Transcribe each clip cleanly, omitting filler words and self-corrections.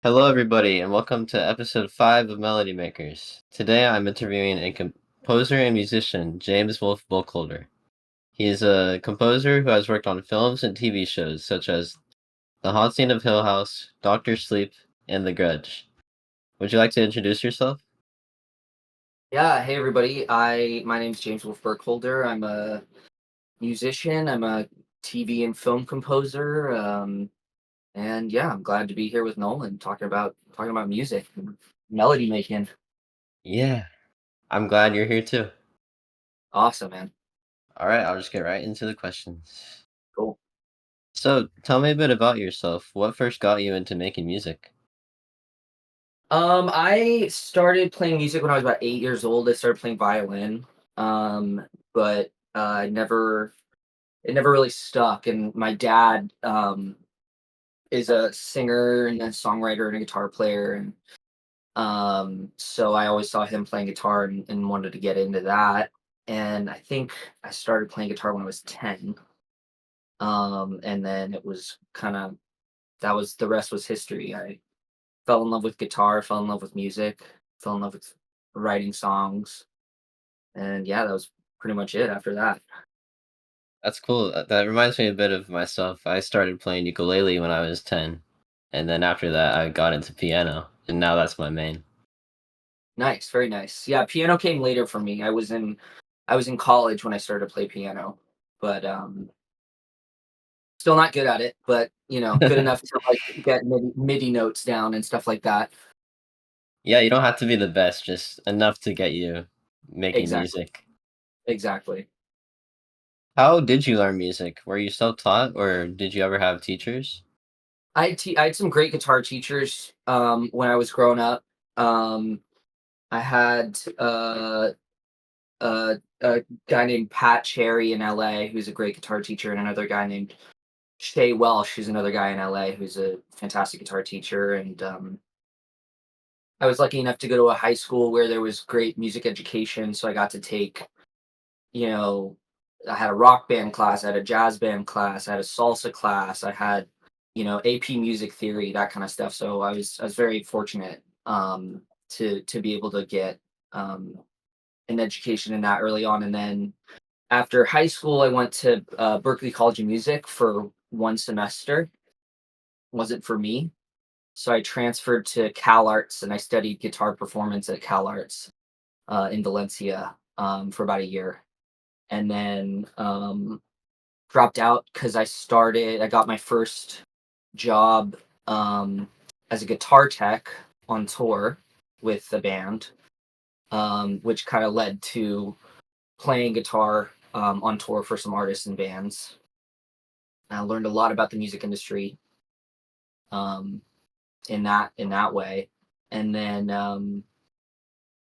Hello, everybody, and welcome to episode 5 of Melody Makers. Today I'm interviewing a composer and musician, James Wolfe Burkholder. He is a composer who has worked on films and TV shows such as The Haunting of Hill House, Doctor Sleep, and The Grudge. Would you like to introduce yourself? Yeah, hey everybody. My name's James Wolfe Burkholder. I'm a musician. I'm a TV and film composer. And yeah, I'm glad to be here with Nolan talking about music and melody making. Yeah, I'm glad you're here too. Awesome, man. All right, I'll just get right into the questions. Cool. So, tell me a bit about yourself. What first got you into making music? I started playing music when I was about 8 years old. I started playing violin. But it never really stuck. And my dad is a singer and a songwriter and a guitar player, and so I always saw him playing guitar and wanted to get into that. And I think I started playing guitar when I was 10. And then it was kind of that was the rest was history. I fell in love with guitar, fell in love with music, fell in love with writing songs, and yeah, that was pretty much it after that. That's cool. That reminds me a bit of myself. I started playing ukulele when I was 10, and then after that, I got into piano, and now that's my main. Nice, very nice. Yeah, piano came later for me. I was in college when I started to play piano, but still not good at it, but good enough to like get MIDI notes down and stuff like that. Yeah, you don't have to be the best, just enough to get you making Exactly. music. Exactly. How did you learn music? Were you self-taught, or did you ever have teachers? I had some great guitar teachers when I was growing up. Um, I had a guy named Pat Cherry in LA who's a great guitar teacher, and another guy named Shay Welsh, who's another guy in LA who's a fantastic guitar teacher. And I was lucky enough to go to a high school where there was great music education, so I got to take, you know, I had a rock band class, I had a jazz band class, I had a salsa class, I had, AP music theory, that kind of stuff. So I was very fortunate to be able to get um, an education in that early on. And then after high school, I went to Berkeley College of Music for one semester. Wasn't for me, so I transferred to Cal Arts and I studied guitar performance at Cal Arts in Valencia for about a year, and then dropped out because I got my first job um, as a guitar tech on tour with the band, which kind of led to playing guitar on tour for some artists and bands. I learned a lot about the music industry um, in that way, and then a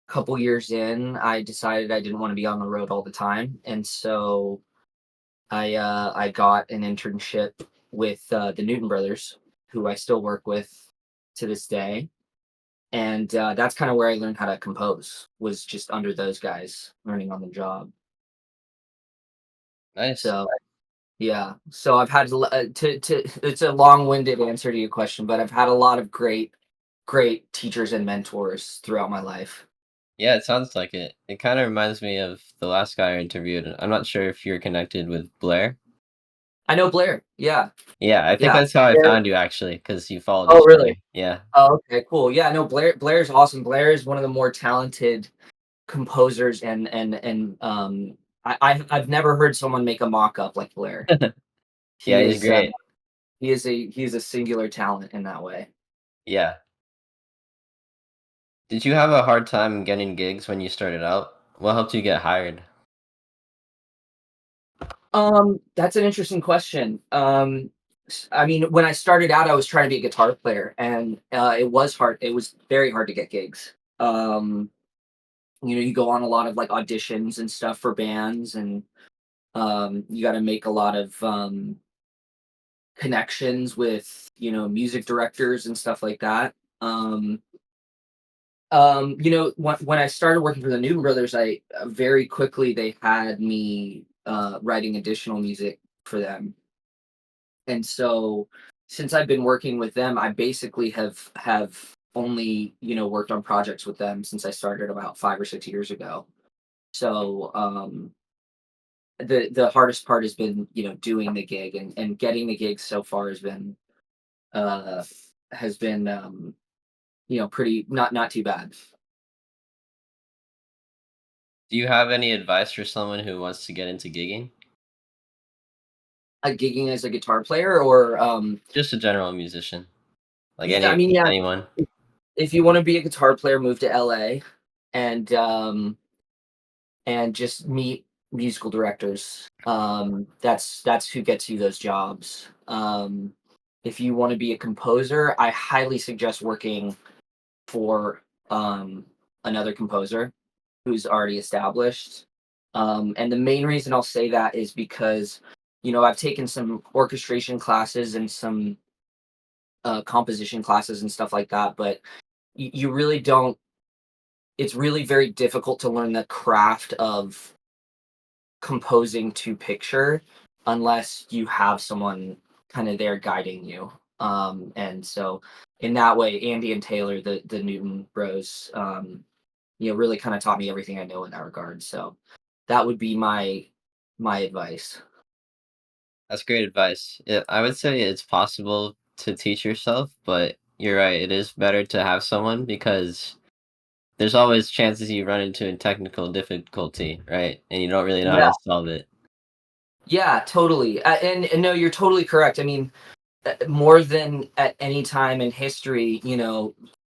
couple years in, I decided I didn't want to be on the road all the time, and so I got an internship with the Newton brothers, who I still work with to this day, and that's kind of where I learned how to compose. Was just under those guys, learning on the job. Nice. So yeah, so I've had to. It's a long-winded answer to your question, but I've had a lot of great teachers and mentors throughout my life. Yeah, it sounds like it. It kind of reminds me of the last guy I interviewed. I'm not sure if you're connected with Blair. I know Blair. Yeah, Yeah, I think yeah. that's how I Blair. found you actually, because you followed Oh, each other. really? Yeah. Oh, okay, cool. Yeah, no, Blair's awesome. Blair is one of the more talented composers, and I've never heard someone make a mock-up like Blair. Yeah, He he's is great. he is a singular talent in that way. Yeah. Did you have a hard time getting gigs when you started out? What helped you get hired? That's an interesting question. I mean, when I started out, I was trying to be a guitar player, and it was hard. It was very hard to get gigs. You go on a lot of like auditions and stuff for bands, and you got to make a lot of connections with music directors and stuff like that. When I started working for the Newton Brothers, I very quickly they had me writing additional music for them, and so since I've been working with them, I basically have only, worked on projects with them since I started about 5 or 6 years ago. So the hardest part has been, doing the gig, and getting the gigs so far uh has been pretty not too bad. Do you have any advice for someone who wants to get into gigging? Gigging as a guitar player, or Just a general musician, like yeah, I mean, yeah, anyone. if you want to be a guitar player, move to LA and just meet musical directors. That's who gets you those jobs. If you want to be a composer, I highly suggest working for another composer who's already established. And the main reason I'll say that is because, I've taken some orchestration classes and some composition classes and stuff like that, but you really don't. It's really very difficult to learn the craft of composing to picture unless you have someone kind of there guiding you. And so in that way, Andy and Taylor, the Newton bros, really kind of taught me everything I know in that regard. So that would be my advice. That's great advice. I would say it's possible to teach yourself, but you're right. It is better to have someone because there's always chances you run into a technical difficulty, right? And you don't really know how Yeah, to solve it. yeah, totally. And no, you're totally correct. I mean, more than at any time in history,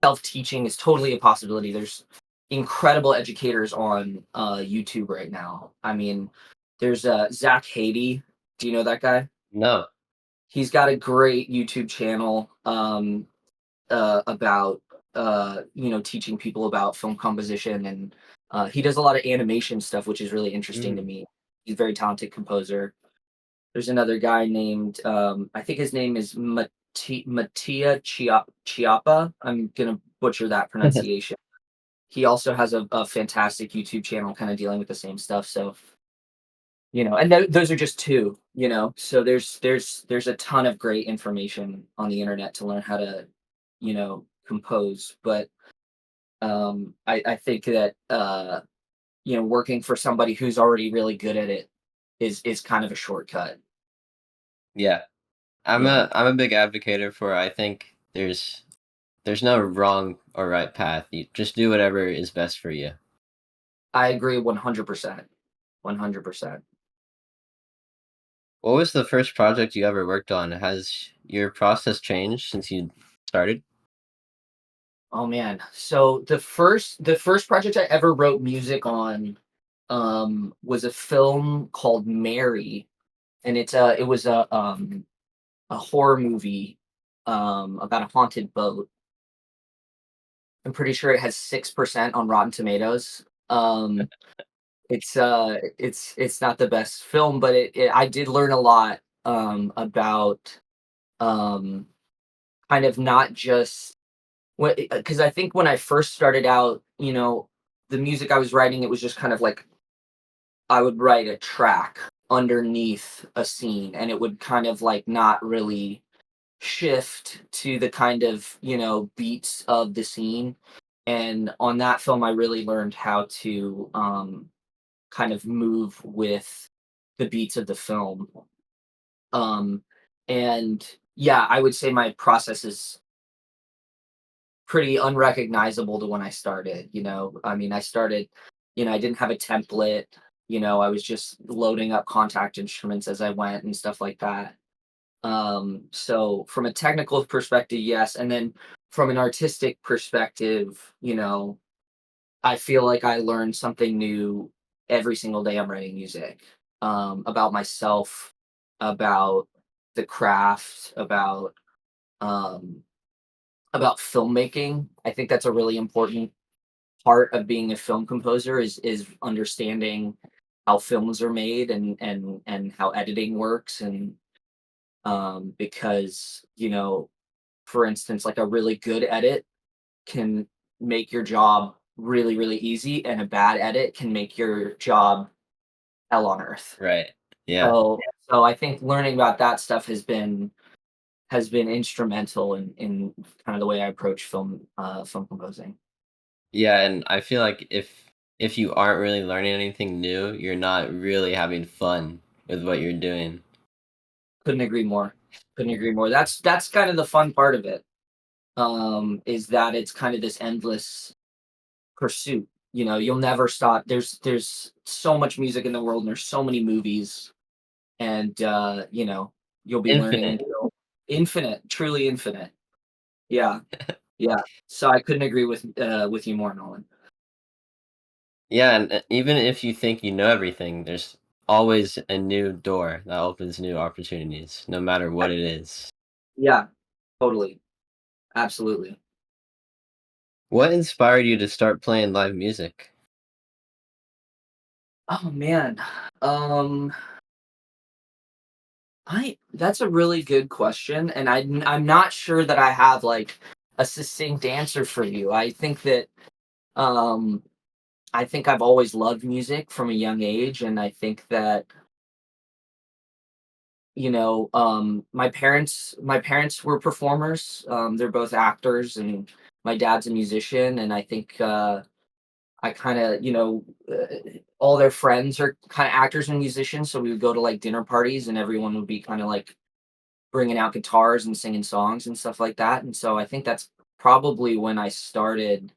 self-teaching is totally a possibility. There's incredible educators on YouTube right now. I mean, there's Zach Haiti. Do you know that guy? No. He's got a great YouTube channel about teaching people about film composition, and he does a lot of animation stuff, which is really interesting to Mm. me. He's a very talented composer. There's another guy named, I think his name is Mattia Chiappa. I'm gonna butcher that pronunciation. He also has a fantastic YouTube channel, kind of dealing with the same stuff. So, and those are just two. So there's a ton of great information on the internet to learn how to, compose. But I think that working for somebody who's already really good at it is kind of a shortcut. Yeah. Yeah. I'm a big advocate for I think there's no wrong or right path. You just do whatever is best for you. I agree 100%. 100%. What was the first project you ever worked on? Has your process changed since you started? Oh man. So the first project I ever wrote music on was a film called Mary, and it was a horror movie about a haunted boat. I'm pretty sure it has 6% on Rotten Tomatoes. It's not the best film, but I did learn a lot about um kind of not just what, because I think when I first started out, the music I was writing, it was just kind of like I would write a track underneath a scene, and it would kind of like not really shift to the kind of, beats of the scene. And on that film, I really learned how to kind of move with the beats of the film. Um, and yeah, I would say my process is pretty unrecognizable to when I started. I mean, I started, I didn't have a template. I was just loading up contact instruments as I went and stuff like that. So from a technical perspective, yes, and then from an artistic perspective, I feel like I learn something new every single day I'm writing music, about myself, about the craft, um, about filmmaking. I think that's a really important part of being a film composer is understanding how films are made, and how editing works, and because for instance, like a really good edit can make your job really really easy, and a bad edit can make your job hell on earth. Right. Yeah. So I think learning about that stuff has been has been instrumental in kind of the way I approach film composing. Yeah, and I feel like if you aren't really learning anything new, you're not really having fun with what you're doing. Couldn't agree more. Couldn't agree more. That's kind of the fun part of it. Is that it's kind of this endless pursuit. You know, you'll never stop. There's so much music in the world and there's so many movies and you know, you'll be learning Infinite. until infinite, truly infinite. Yeah. Yeah. So I couldn't agree with you more, Nolan. Yeah, and even if you think you know everything, there's always a new door that opens new opportunities, no matter what it is. Yeah, totally. Absolutely. What inspired you to start playing live music? Oh man. Um I that's a really good question and I'm not sure that I have like a succinct answer for you. Um I think I've always loved music from a young age and I think that my parents were performers. They're both actors and my dad's a musician and I think I kind of, all their friends are kind of actors and musicians. So we would go to like dinner parties and everyone would be kind of like bringing out guitars and singing songs and stuff like that. And so I think that's probably when I started,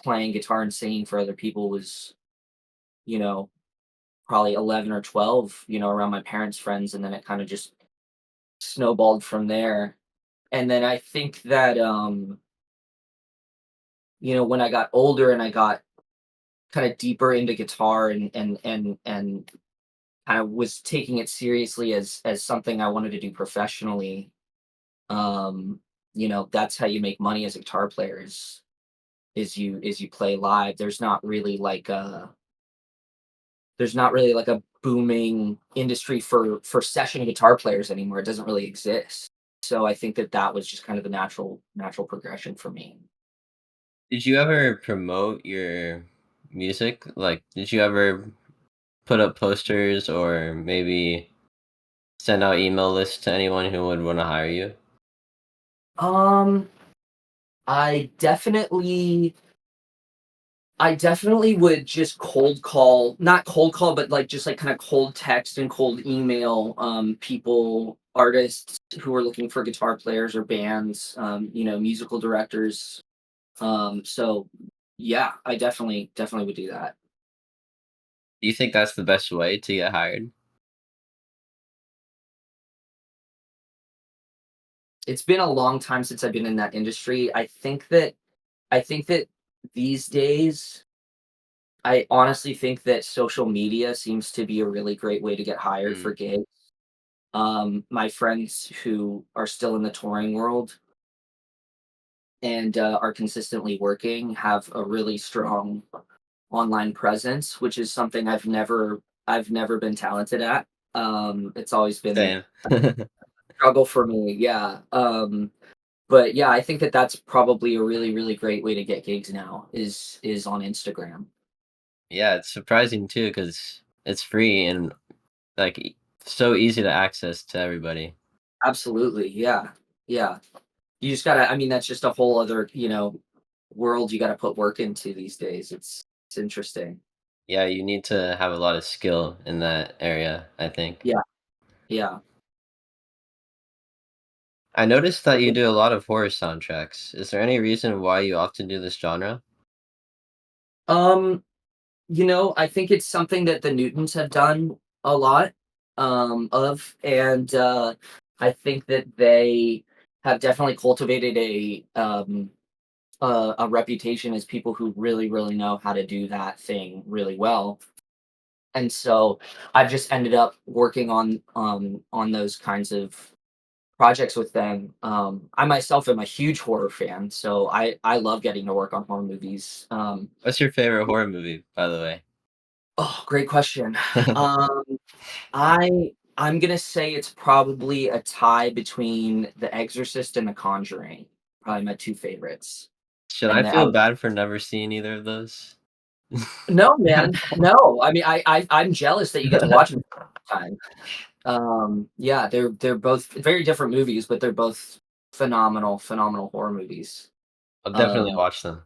playing guitar and singing for other people was, you know, probably 11 or 12, around my parents' friends. And then it kind of just snowballed from there. And then I think that, when I got older and I got kind of deeper into guitar and kind of was taking it seriously as something I wanted to do professionally. That's how you make money as a guitar player is you play live. There's not really like a booming industry for session guitar players anymore. It doesn't really exist. So I think that was just kind of the natural progression for me. Did you ever promote your music? Like, did you ever put up posters or maybe send out email lists to anyone who would want to hire you? Um, I definitely I definitely would just cold call, not cold call, but like just like kind of cold text and cold email people, artists who are looking for guitar players or bands, musical directors. So yeah, I definitely would do that. Do you think that's the best way to get hired? It's been a long time since I've been in that industry. I think that these days I honestly think that social media seems to be a really great way to get hired for Mm, gigs. My friends who are still in the touring world and are consistently working have a really strong online presence, which is something I've never been talented at. It's always been same. a struggle for me. Yeah. But yeah, I think that that's probably a really really great way to get gigs now is on Instagram. Yeah, it's surprising too because it's free and like so easy to access to everybody. Absolutely. Yeah. Yeah. You just gotta. I mean, that's just a whole other world you got to put work into these days. It's interesting. Yeah, you need to have a lot of skill in that area, I think. Yeah, yeah. I noticed that you do a lot of horror soundtracks. Is there any reason why you often do this genre? Um, I think it's something that the Newtons have done a lot of, and I think that they have definitely cultivated a reputation as people who really really know how to do that thing really well. And so I've just ended up working on those kinds of projects with them. I myself am a huge horror fan, so I love getting to work on horror movies. What's your favorite horror movie, by the way? Oh, great question. Um, I'm gonna say it's probably a tie between The Exorcist and The Conjuring. Probably my two favorites. Should I And feel bad for never seeing either of those? no, man, no. I mean, I'm jealous that you get to watch them time. Yeah, they're both very different movies, but they're both phenomenal horror movies. I'll definitely Um, watch them.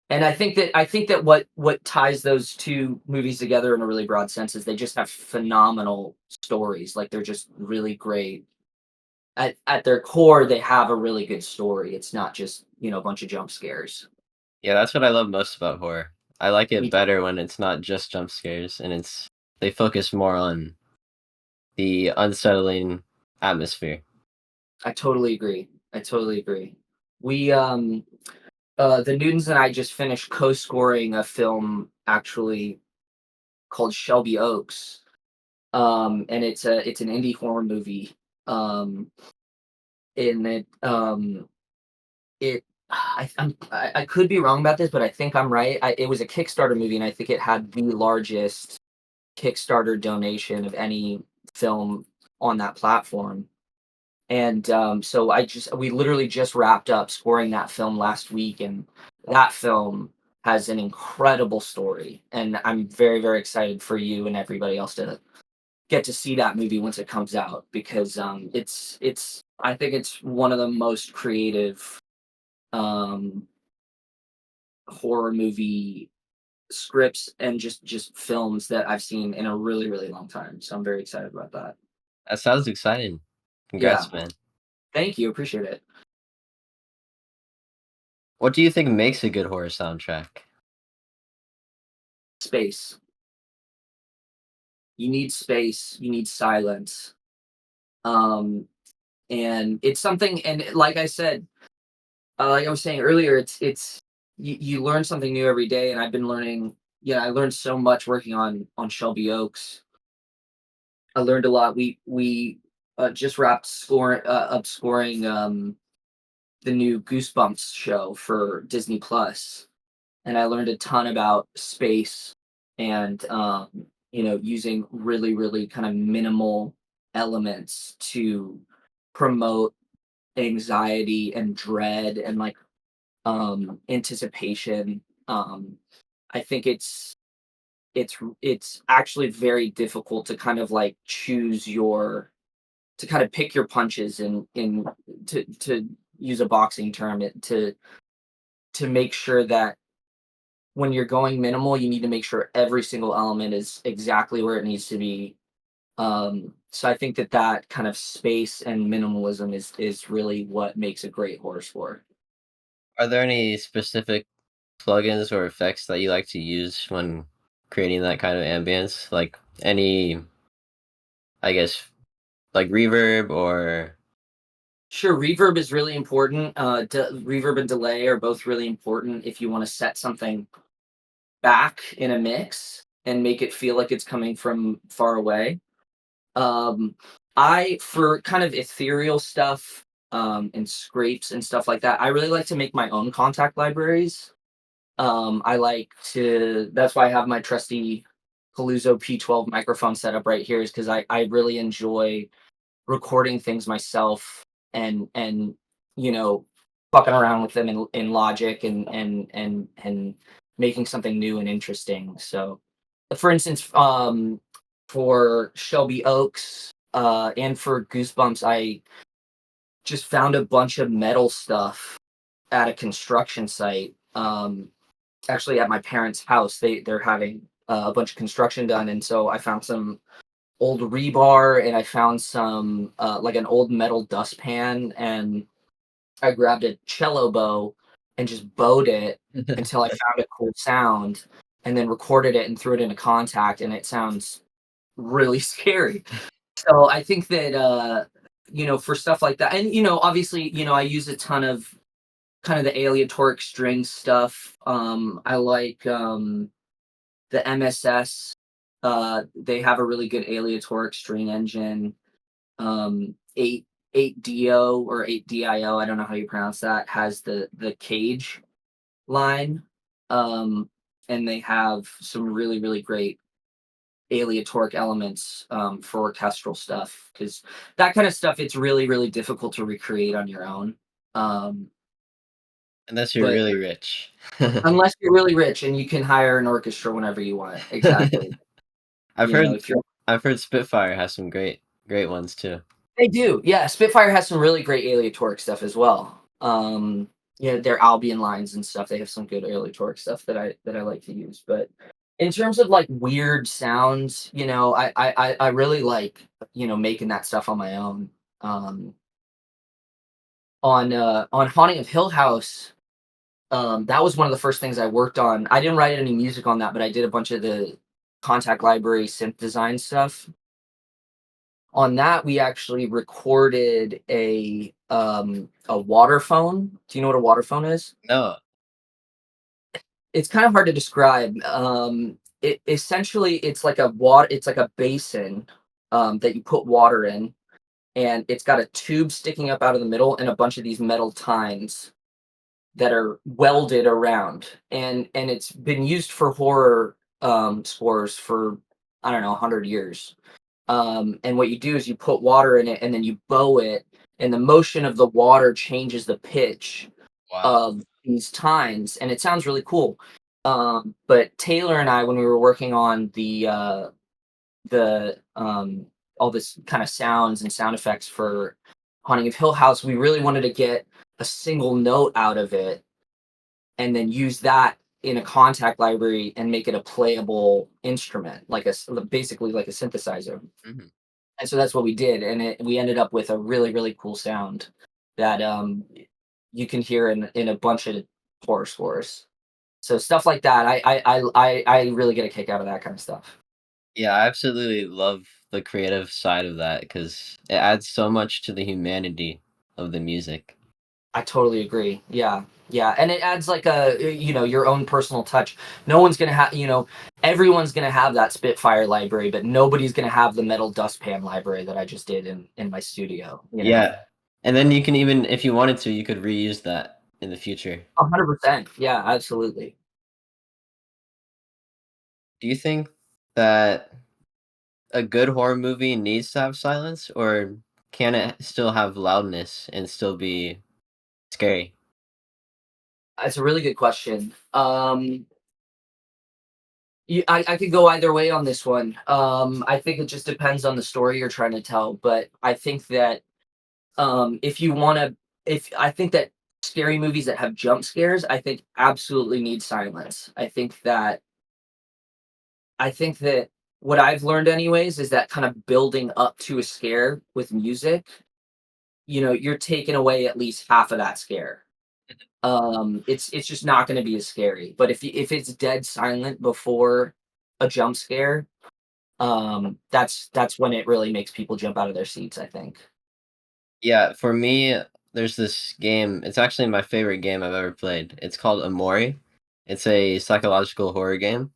and I think that what ties those two movies together in a really broad sense is they just have phenomenal stories. Like they're just really great. At their core, they have a really good story. It's not just, a bunch of jump scares. Yeah, that's what I love most about horror. I like it Me better when it's not just jump scares and they focus more on the unsettling atmosphere. I totally agree. I totally agree. We the Newtons and I just finished co-scoring a film actually called Shelby Oaks. And it's an indie horror movie. Um and I could be wrong about this, but I think I'm right. It was a Kickstarter movie, and I think it had the largest Kickstarter donation of any film on that platform. And so we literally just wrapped up scoring that film last week, and that film has an incredible story. And I'm very, very excited for you and everybody else to get to see that movie once it comes out because it's I think it's one of the most creative um, horror movie scripts and just films that I've seen in a really, really long time. So I'm very excited about that. That sounds exciting. Yeah, Congrats, man. thank you, appreciate it. What do you think makes a good horror soundtrack? Space. You need space. You need silence. Um, and it's something. And like I said, like I was saying earlier, it's you learn something new every day. And I've been learning. Yeah, I learned so much working on Shelby Oaks. I learned a lot. We just wrapped up scoring the new Goosebumps show for Disney Plus, and I learned a ton about space and using really really kind of minimal elements to promote anxiety and dread and like anticipation. I think it's actually very difficult to kind of like choose your to kind of pick your punches in to use a boxing term to make sure that when you're going minimal you need to make sure every single element is exactly where it needs to be. So I think that that kind of space and minimalism is really what makes a great horror score. Are there any specific plugins or effects that you like to use when creating that kind of ambience? Like any, I guess, like reverb or Sure, reverb is really important. Reverb and delay are both really important if you want to set something back in a mix and make it feel like it's coming from far away. Um, I for kind of ethereal stuff, and scrapes and stuff like that, I really like to make my own contact libraries. I like to that's why I have my trusty Paluzzo P12 microphone set up right here is because I really enjoy recording things myself and you know fucking around with them in Logic and making something new and interesting. So, for instance, for Shelby Oaks and for Goosebumps, I just found a bunch of metal stuff at a construction site. Actually, at my parents' house, they're having a bunch of construction done, and so I found some old rebar and I found some like an old metal dustpan and I grabbed a cello bow and just bowed it until I found a cool sound and then recorded it and threw it into contact and it sounds really scary. So I think that for stuff like that and obviously I use a ton of kind of the aleatoric string stuff. I like the MSS, they have a really good aleatoric string engine. 8 8 do or 8 dio, I don't know how you pronounce that, has the cage line. Um, and they have some really, really great aleatoric elements for orchestral stuff because that kind of stuff it's really, really difficult to recreate on your own. Um, unless you're but really rich. unless you're really rich and you can hire an orchestra whenever you want. Exactly. I've You heard know, if you're I've heard Spitfire has some great great ones too. They do, yeah. Spitfire has some really great aleatoric stuff as well. Yeah, their Albion lines and stuff. They have some good aleatoric stuff that I like to use. But in terms of like weird sounds, I really like making that stuff on my own. Um, on Haunting of Hill House, that was one of the first things I worked on. I didn't write any music on that, but I did a bunch of the contact library synth design stuff. On that, we actually recorded a water phone. Do you know what a water phone is? No, It's kind of hard to describe. It essentially it's like a basin that you put water in, and it's got a tube sticking up out of the middle and a bunch of these metal tines that are welded around, and it's been used for horror scores for I don't know 100 years. And what you do is you put water in it and then you bow it, and the motion of the water changes the pitch wow, of these tines, and it sounds really cool. But Taylor and I, when we were working on the all this kind of sounds and sound effects for Haunting of Hill House, we really wanted to get a single note out of it and then use that in a contact library and make it a playable instrument, basically like a synthesizer. mhm. And so that's what we did, and we ended up with a really really cool sound that you can hear in a bunch of horror scores. So stuff like that, I really get a kick out of that kind of stuff. Yeah, I absolutely love the creative side of that because it adds so much to the humanity of the music. I totally agree. Yeah. Yeah, and it adds like your own personal touch. No one's gonna have everyone's gonna have that Spitfire library, but nobody's gonna have the metal dustpan library that I just did in my studio. Yeah, and then you can even, if you wanted to, you could reuse that in the future. 100%. Yeah, absolutely. Do you think that a good horror movie needs to have silence, or can it still have loudness and still be scary? That's a really good question. I could go either way on this one. I think it just depends on the story you're trying to tell, but I think that if you want to, if I think that scary movies that have jump scares, I think absolutely need silence. I think that what I've learned, anyways, is that kind of building up to a scare with music, you're taking away at least half of that scare. It's just not going to be as scary. But if it's dead silent before a jump scare, that's when it really makes people jump out of their seats, I think. Yeah, for me, there's this game. It's actually my favorite game I've ever played. It's called Amori. It's a psychological horror game.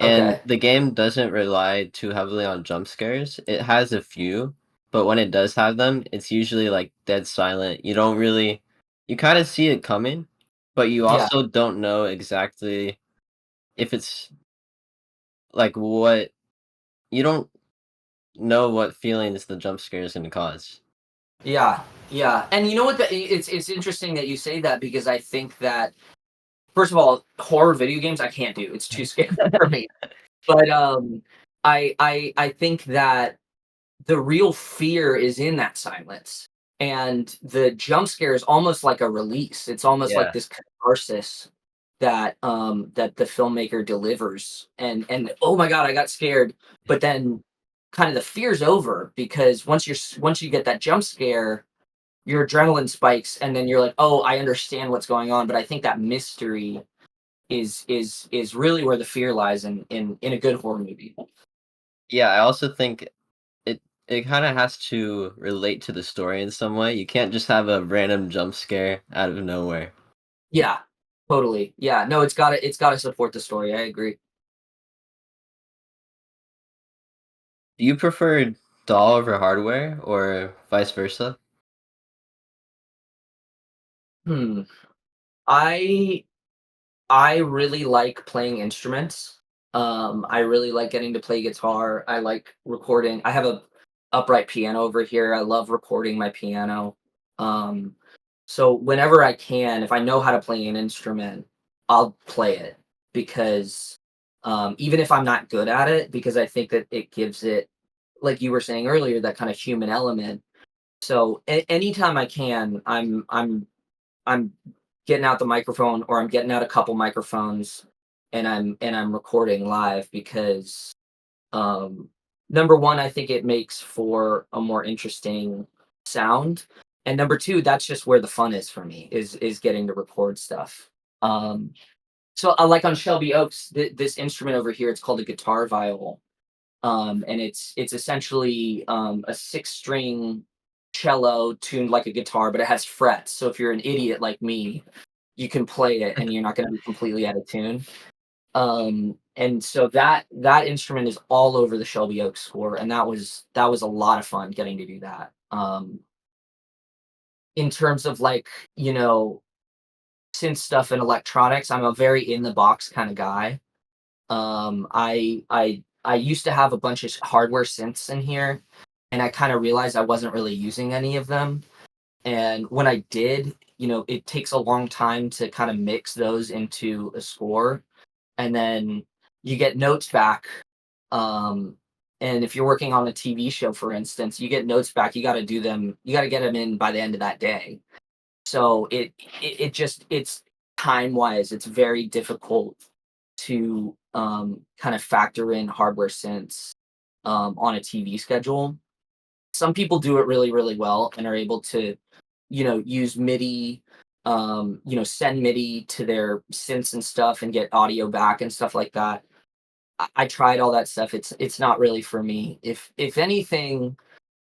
And Okay. the game doesn't rely too heavily on jump scares. It has a few, but when it does have them, it's usually like dead silent. You don't really, you kind of see it coming, but you Yeah. also don't know exactly if it's like what, you don't know what feelings the jump scare is going to cause. Yeah. Yeah. And you know what? It's interesting that you say that, because I think that, first of all, horror video games I can't do. It's too scary for me. But I think that the real fear is in that silence, and the jump scare is almost like a release. It's almost like Yeah. this catharsis that the filmmaker delivers, and oh my god, I got scared. But then kind of the fear's over, because once you get that jump scare, your adrenaline spikes, and then you're like, oh, I understand what's going on. But I think that mystery is really where the fear lies in a good horror movie. Yeah, I also think it kind of has to relate to the story in some way. You can't just have a random jump scare out of nowhere. Yeah, totally. Yeah, no, it's gotta support the story. I agree. Do you prefer doll over hardware or vice versa? Hmm. I I really like playing instruments. I really like getting to play guitar. I like recording. I have a upright piano over here. I love recording my piano. Um, so whenever I can, if I know how to play an instrument, I'll play it, because even if I'm not good at it, because I think that it gives it like you were saying earlier, that kind of human element. So anytime I can, I'm getting out the microphone, or I'm getting out a couple microphones, and I'm recording live, because um number one, I think it makes for a more interesting sound, and number two, that's just where the fun is for me, is getting to record stuff. Um so like on Shelby Oaks, this instrument over here, it's called a guitar viol. And it's essentially a six-string cello tuned like a guitar, but it has frets. So if you're an idiot like me, you can play it and you're not going to be completely out of tune. And so that instrument is all over the Shelby Oaks score, and that was a lot of fun getting to do that. In terms of, like, synth stuff and electronics, I'm a very in the box kind of guy. I used to have a bunch of hardware synths in here, and I kind of realized I wasn't really using any of them. And when I did, it takes a long time to kind of mix those into a score, and then you get notes back. Um, and if you're working on a TV show, for instance, you get notes back. You got to do them. You got to get them in by the end of that day. So it's time wise, it's very difficult to kind of factor in hardware synths on a TV schedule. Some people do it really, really well and are able to, use MIDI, send MIDI to their synths and stuff and get audio back and stuff like that. I tried all that stuff. It's not really for me. If anything,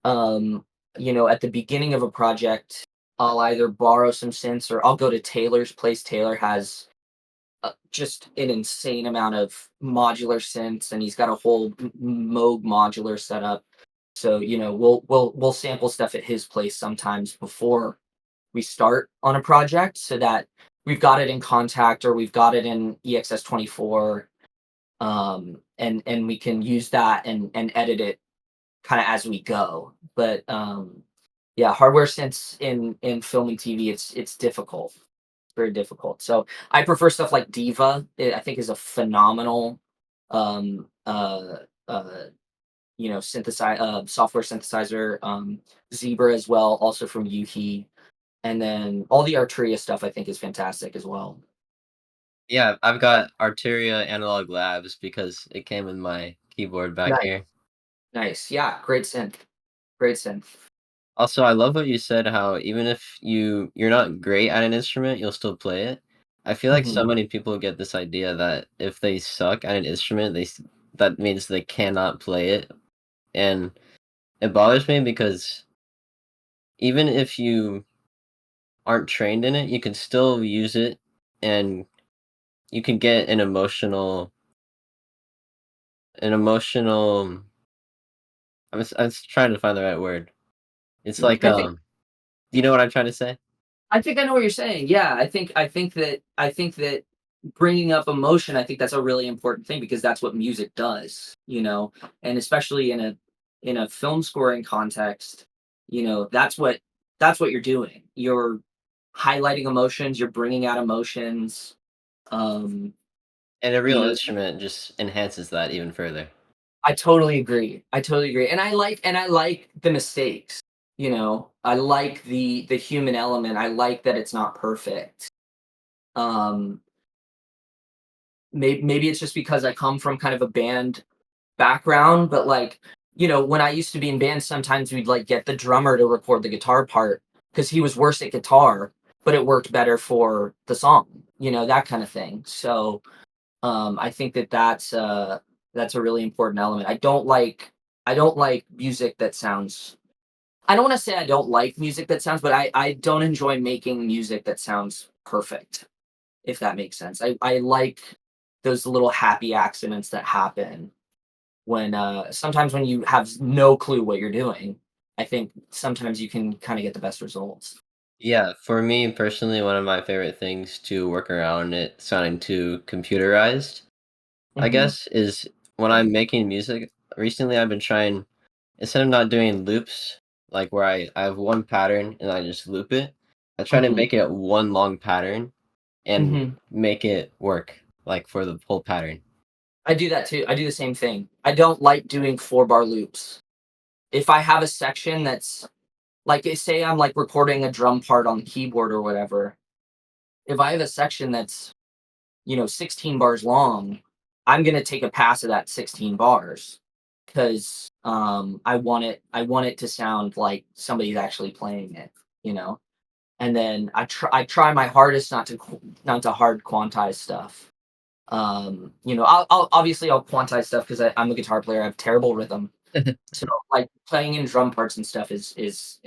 at the beginning of a project, I'll either borrow some synths, or I'll go to Taylor's place. Taylor has just an insane amount of modular synths, and he's got a whole Moog modular setup. So we'll sample stuff at his place sometimes before we start on a project, so that we've got it in Contact, or we've got it in EXS 24, and we can use that and edit it kind of as we go. But yeah, hardware synths in film and TV, it's difficult, very difficult. So I prefer stuff like Diva. I think is a phenomenal um uh uh software synthesizer. Zebra as well, also from Yuhi. And then all the Arturia stuff I think is fantastic as well. Yeah, I've got Arturia Analog Labs because it came with my keyboard back Nice. here. Nice. Yeah, great synth. Great synth. Also, I love what you said, how even if you're not great at an instrument, you'll still play it. I feel like so Mhm. many people get this idea that if they suck at an instrument, that means they cannot play it, and it bothers me because even if you aren't trained in it, you can still use it, and you can get an emotional. I was trying to find the right word. It's like I think do you know what I'm trying to say? I think I know what you're saying. Yeah, I think that bringing up emotion, I think that's a really important thing, because that's what music does, and especially in a film scoring context, that's what you're doing. You're highlighting emotions, you're bringing out emotions. Um, And a you real know, instrument just enhances that even further. I totally agree. I totally agree. And I like the mistakes. I like the human element. I like that it's not perfect. Um maybe it's just because I come from kind of a band background, but, like, when I used to be in bands, sometimes we'd, like, get the drummer to record the guitar part because he was worse at guitar, but it worked better for the song, that kind of thing. So I think that's a really important element. I don't like music that sounds. I don't want to say I don't like music that sounds, but I don't enjoy making music that sounds perfect. If that makes sense. I like those little happy accidents that happen when sometimes when you have no clue what you're doing. I think sometimes you can kind of get the best results. Yeah, for me personally, one of my favorite things to work around it sounding too computerized, I Hmm. guess, is when I'm making music. Recently, I've been trying, instead of not doing loops, like where I have one pattern and I just loop it, I try to Hmm. make it one long pattern and Hmm. make it work, like for the whole pattern. I do that too. I do the same thing. I don't like doing 4-bar loops. if I have a section that's like, say I'm like recording a drum part on the keyboard or whatever, if I have a section that's 16 bars long, I'm gonna take a pass of that 16 bars because I want it to sound like somebody's actually playing it, you know. And then I try my hardest not to hard quantize stuff. I'll obviously I'll quantize stuff because I'm a guitar player. I have terrible rhythm, so like playing in drum parts and stuff is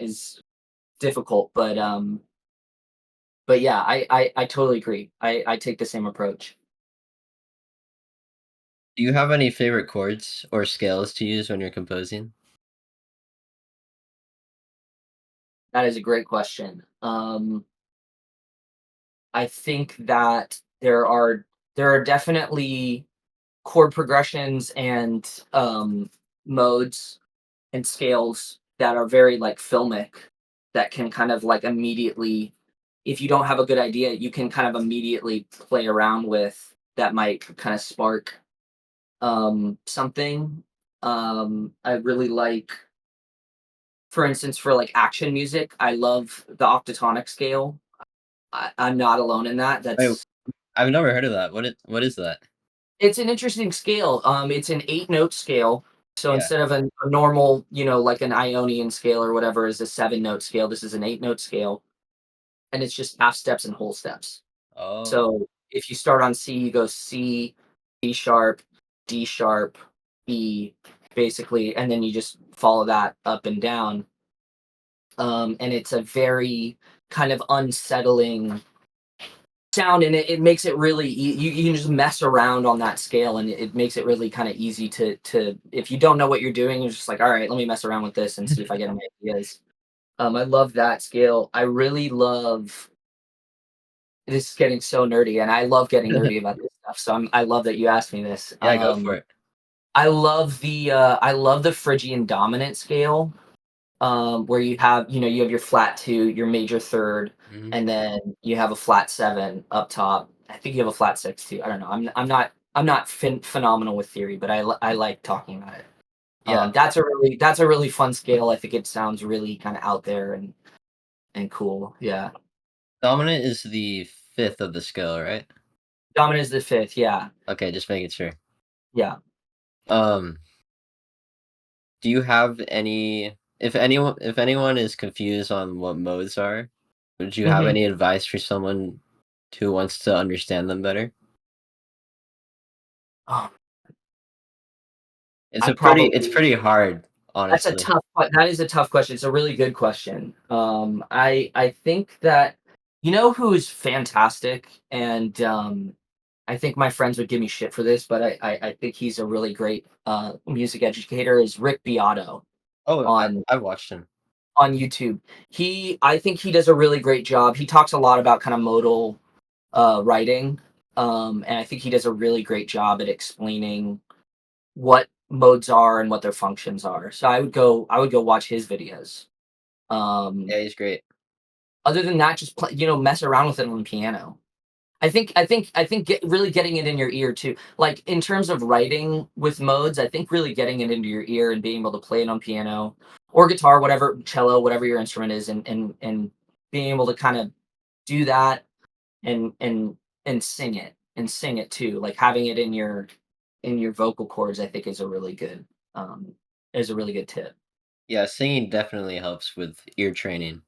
difficult. But yeah, I totally agree. I take the same approach. Do you have any favorite chords or scales to use when you're composing? That is a great question. I think that there are definitely chord progressions and modes and scales that are very like filmic that can kind of like immediately, if you don't have a good idea, you can kind of immediately play around with that might kind of spark something. I really like, for instance, for like action music, I love the Octatonic Scale. I'm not alone in that. Wait, That's I've never heard of that. What is that? It's an interesting scale. It's an 8-note scale. So Yeah. instead of a normal, like an Ionian scale or whatever is a 7-note scale, this is an 8-note scale, and it's just half steps and whole steps. Oh. So if you start on C, you go C, D sharp, D sharp, E, basically, and then you just follow that up and down. And it's a very kind of unsettling sound, and it makes it really you can just mess around on that scale, and it makes it really kind of easy to if you don't know what you're doing, you're just like, all right, let me mess around with this and see if I get any ideas. I love that scale. I really love, this is getting so nerdy, and I love getting nerdy about this stuff, so I love that you asked me this. Yeah, go for it. I love the Phrygian dominant scale, where you have your flat 2, your major third, Mhm. and then you have a flat 7 up top. I think you have a flat 6 too. I don't know. I'm not phenomenal with theory, but I like talking about it. Yeah, That's a really fun scale. I think it sounds really kind of out there and cool. Yeah. dominant is the 5th of the scale, right? Dominant is the 5th. Yeah. Okay, just making sure. Yeah. Um, do you have any if anyone is confused on what modes are, would you have Mhm. any advice for someone who wants to understand them better? Oh, It's I a pretty it's probably pretty hard, That's a honestly. tough that is a tough question. It's a really good question. I think that, who is fantastic, and I think my friends would give me shit for this, but I think he's a really great music educator, is Rick Beato Oh, on I've watched him. YouTube. I think he does a really great job. He talks a lot about kind of modal writing, and I think he does a really great job at explaining what modes are and what their functions are. So I would go watch his videos. Um, Yeah, he's great. Other than that, just play, mess around with it on the piano. I think really getting it in your ear too. Like in terms of writing with modes, I think really getting it into your ear and being able to play it on piano or guitar, whatever, cello, whatever your instrument is, and being able to kind of do that and sing it too. Like having it in your vocal cords, I think um is a really good tip. Yeah, singing definitely helps with ear training.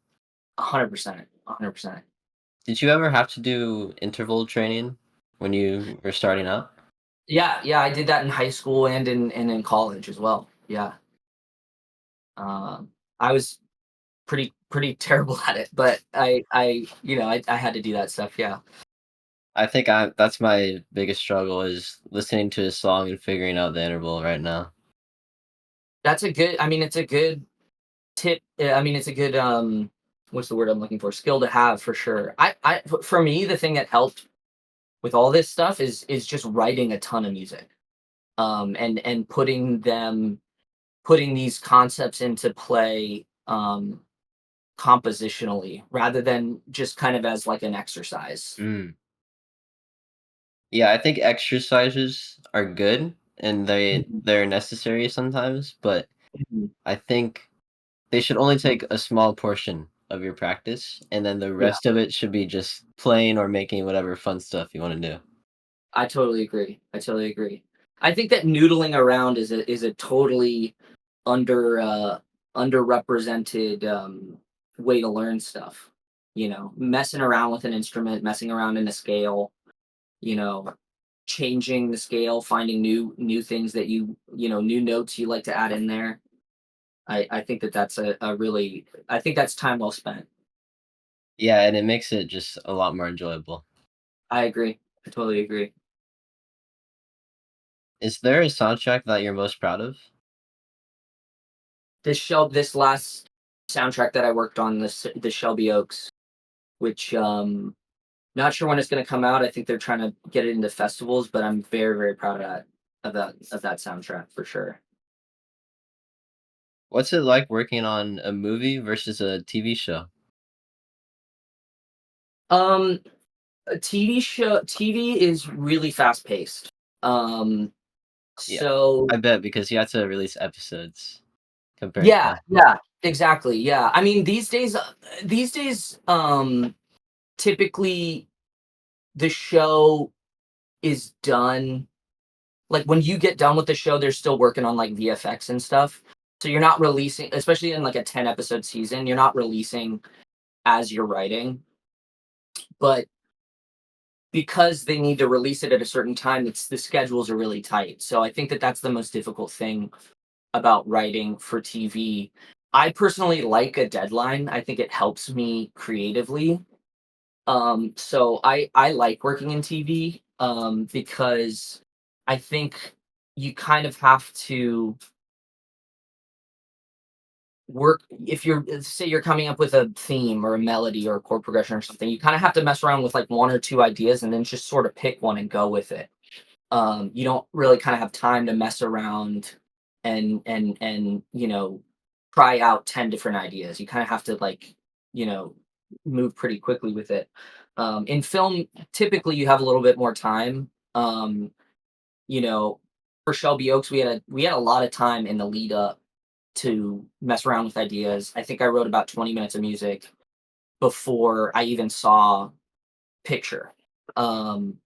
100%, 100%. Did you ever have to do interval training when you were starting out? Yeah, yeah, I did that in high school and in college as well. Yeah. I was pretty terrible at it, but I had to do that stuff. Yeah. I think that's my biggest struggle is listening to a song and figuring out the interval right now. It's a good tip. I mean, it's a good what's the word I'm looking for? Skill to have for sure. For me, the thing that helped with all this stuff is just writing a ton of music. And putting these concepts into play compositionally rather than just kind of as like an exercise. Mm. Yeah, I think exercises are good and Mhm. they're necessary sometimes, but Mhm. I think they should only take a small portion of your practice, and then the Yeah, rest of it should be just playing or making whatever fun stuff you want to do. I totally agree. I totally agree. I think that noodling around is a totally under underrepresented way to learn stuff. Messing around with an instrument, messing around in a scale, you know, changing the scale, finding new things that new notes you like to add in there. I think that that's a really I think that's time well spent. Yeah, and it makes it just a lot more enjoyable. I agree. I totally agree. Is there a soundtrack that you're most proud of? This last soundtrack that I worked on, the Shelby Oaks, which not sure when it's going to come out. I think they're trying to get it into festivals, but I'm very very proud of that soundtrack for sure. What's it like working on a movie versus a TV show? Um, TV is really fast paced. Um, Yeah, so I bet because you have to release episodes compared yeah, to yeah, exactly. Yeah, I mean these days, typically the show is done. Like when you get done with the show, they're still working on like VFX and stuff. So you're not releasing, especially in like a 10 episode season, you're not releasing as you're writing. But because they need to release it at a certain time, it's the schedules are really tight. So I think that that's the most difficult thing about writing for TV. I personally like a deadline. I think it helps me creatively. So I like working in TV because I think you kind of have to work if you're say you're coming up with a theme or a melody or a chord progression or something. You kind of have to mess around with like one or two ideas and then just sort of pick one and go with it. You don't really kind of have time to mess around and try out 10 different ideas. You kind of have to like you know move pretty quickly with it. In film, typically you have a little bit more time. You know, for Shelby Oaks, we had a lot of time in the lead up to mess around with ideas. I think I wrote about 20 minutes of music before I even saw picture. Um,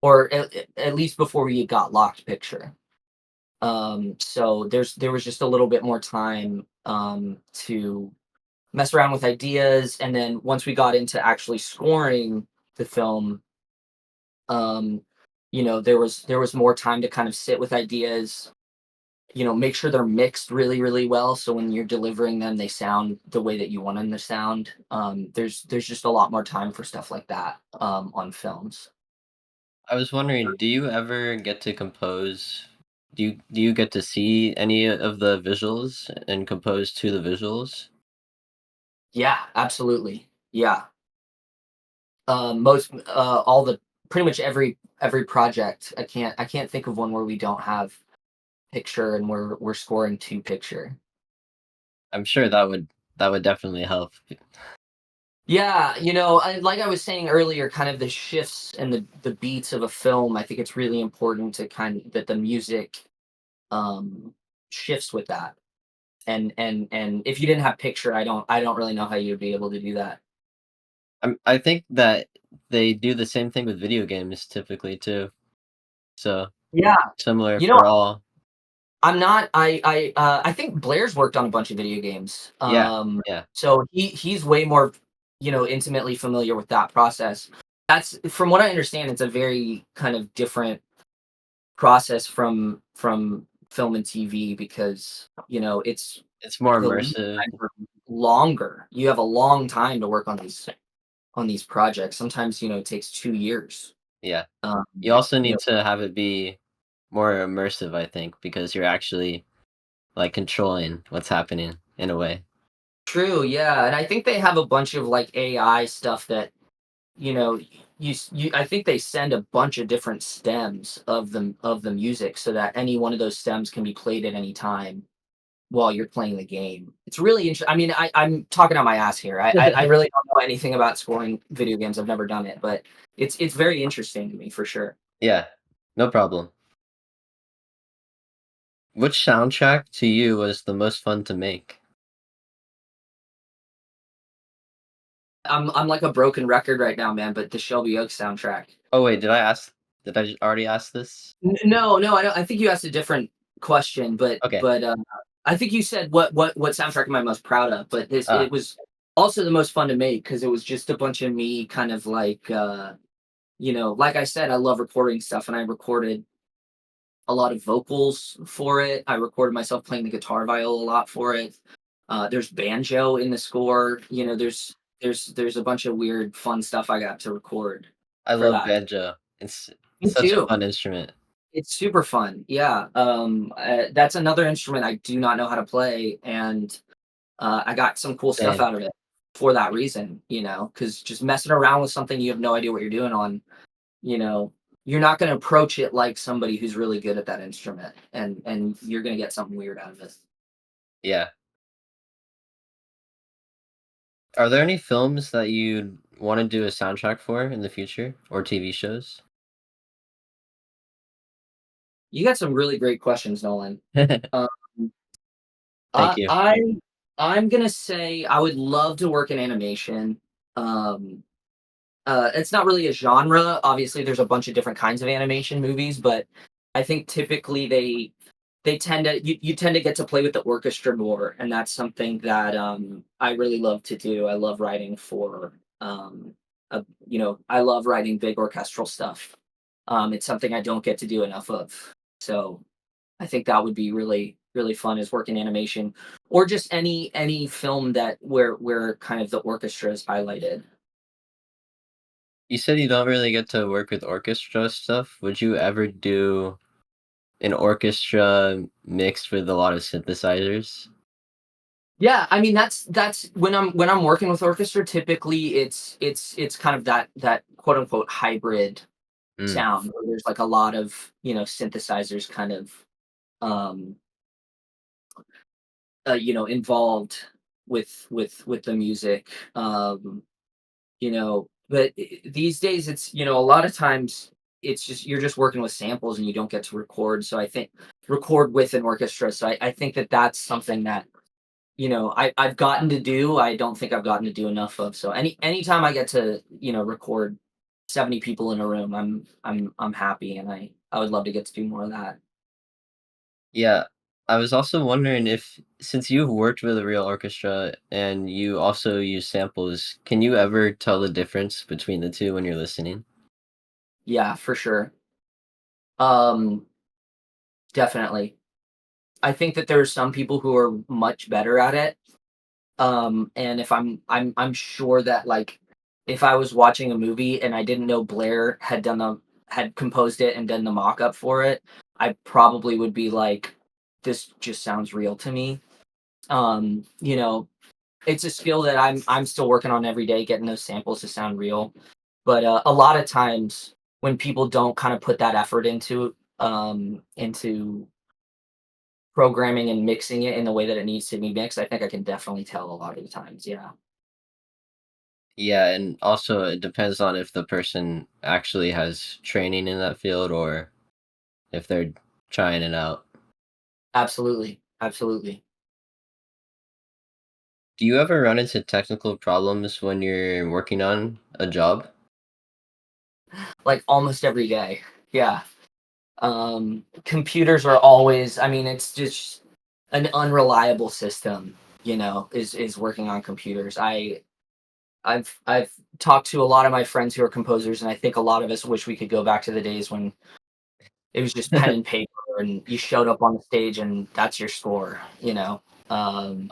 or at least before we got locked picture. So there was just a little bit more time to mess around with ideas, and then once we got into actually scoring the film, um, there was more time to kind of sit with ideas. Make sure they're mixed really really well, so when you're delivering them, they sound the way that you want them to sound. There's just a lot more time for stuff like that on films. I was wondering, do you ever get to compose? Do you get to see any of the visuals and compose to the visuals? Yeah, absolutely. Yeah. Most all the pretty much every project. I can't think of one where we don't have picture and we're scoring to picture. I'm sure that would definitely help. Yeah, like I was saying earlier, kind of the shifts and the beats of a film. I think it's really important to kind of that the music um shifts with that. And if you didn't have picture, I don't really know how you'd be able to do that. I think that they do the same thing with video games typically too. So Yeah, similar you know, for all. I'm not. I think Blair's worked on a bunch of video games. Yeah, yeah. So he's way more, intimately familiar with that process. That's from what I understand. It's a very kind of different process from film and TV because it's It's more the lead immersive. times are longer. You have a long time to work on these projects. Sometimes it takes 2 years. Yeah. Um, You also you know, need to have it be more immersive, I think, because you're actually like controlling what's happening in a way. True, yeah, and I think they have a bunch of like AI stuff that you know I think they send a bunch of different stems of the music so that any one of those stems can be played at any time while you're playing the game. It's really interesting. I mean, I'm talking out my ass here. I really don't know anything about scoring video games. I've never done it, but it's very interesting to me for sure. Yeah. No problem. Which soundtrack to you was the most fun to make? I'm like a broken record right now, man, but the Shelby Oaks soundtrack. Oh wait, did I already ask this? No, no, I don't. I think you asked a different question, but Okay. I think you said what soundtrack am I most proud of? But this Uh, it was also the most fun to make because it was just a bunch of me, kind of like like I said, I love recording stuff, and I recorded a lot of vocals for it. I recorded myself playing the guitar viol a lot for it. There's banjo in the score. There's a bunch of weird, fun stuff I got to record I for love that. banjo. It's Me such a too. fun instrument. It's super fun. Yeah. That's another instrument I do not know how to play, and I got some cool stuff Same. out of it for that reason. Because just messing around with something you have no idea what you're doing on, you know, you're not going to approach it like somebody who's really good at that instrument, and you're going to get something weird out of it. Yeah. Are there any films that you'd want to do a soundtrack for in the future or TV shows? You got some really great questions, Nolan. Um, Thank I, you. I I'm gonna say I would love to work in animation. Um, it's not really a genre. Obviously, there's a bunch of different kinds of animation movies, but I think typically they tend to you tend to get to play with the orchestra more, and that's something that I really love to do. I love writing for I love writing big orchestral stuff. It's something I don't get to do enough of. So I think that would be really really fun is work in animation or just any film that where kind of the orchestra is highlighted. You said you don't really get to work with orchestra stuff. Would you ever do an orchestra mixed with a lot of synthesizers? Yeah, I mean that's when I'm working with orchestra. Typically, it's kind of that quote unquote hybrid Mm. sound where there's like a lot of synthesizers kind of um involved with the music. But these days it's a lot of times it's just you're just working with samples and you don't get to record. So I think record with an orchestra. So I think that that's something that I've gotten to do. I don't think I've gotten to do enough of. So anytime I get to record 70 people in a room, I'm happy, and I would love to get to do more of that. Yeah. I was also wondering if, since you've worked with a real orchestra and you also use samples, can you ever tell the difference between the two when you're listening? Yeah, for sure. Um, Definitely. I think that there are some people who are much better at it. And if I'm sure that like if I was watching a movie and I didn't know Blair had composed it and done the mock up for it, I probably would be like, this just sounds real to me. Um, you know, it's a skill that I'm still working on every day, getting those samples to sound real. But a lot of times when people don't kind of put that effort into programming and mixing it in the way that it needs to be mixed, I think I can definitely tell a lot of the times. Yeah, Yeah, and also it depends on if the person actually has training in that field or if they're trying it out. absolutely, absolutely. Do you ever run into technical problems when you're working on a job? Like almost every day. Yeah. Computers are always. I mean, it's just an unreliable system. Is working on computers. I've talked to a lot of my friends who are composers, and I think a lot of us wish we could go back to the days when it was just pen and paper, and you showed up on the stage, and that's your score.